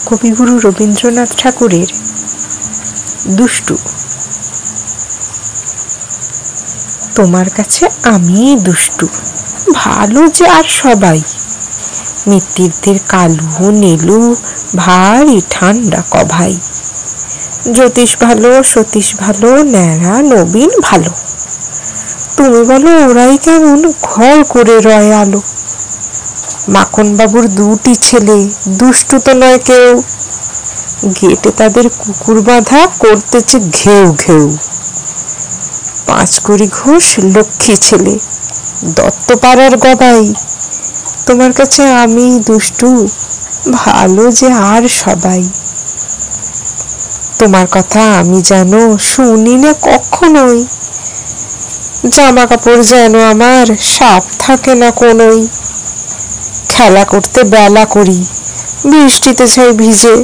কবিগুরু রবীন্দ্রনাথ ঠাকুরের দুষ্টু। তোমার কাছে আমি দুষ্টু, ভালো যে আর সবাই। মিত্তিরদের কালু নীলু ভারী ঠান্ডা কভাই। জ্যোতিষ ভালো, সতীশ ভালো, ন্যাড়া নবীন ভালো। তুমি বলো ওরাই কেমন ঘর করে রয় আলো। মাখন বাবুর দুটি ছেলে, দুষ্টু তো নয় কেউ। গেটে তাদের কুকুর বাঁধা, করতেছে ঘেউ ঘেউ। পাঁচকুড়ি ঘোষ লক্ষ্মী ছেলে, দত্তপাড়ার গবাই। তোমার কাছে আমি দুষ্টু, ভালো যে আর সবাই। তোমার কথা আমি জানো, শুনি না কখনোই। জামা কাপড় যেন আমার সাপ থাকে না কোনোই। খেলা করতে বেলা করি, বৃষ্টিতে যাই ভিজে।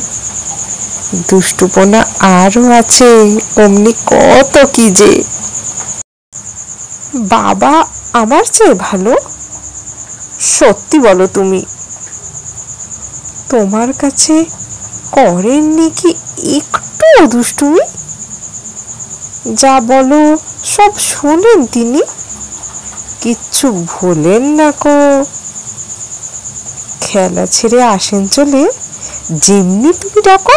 দুষ্টুপনা আরো আছে, অমনি কত কি যে। বাবা আমার চেয়ে ভালো, সত্যি বলো তুমি। তোমার কাছে করেননি কি একটু দুষ্টুমি? যা বলো সব শোনেন তিনি, কিচ্ছু ভোলেন না কো। খেলা ছেড়ে আসেন চলে, যেমনি তুমি ডাকো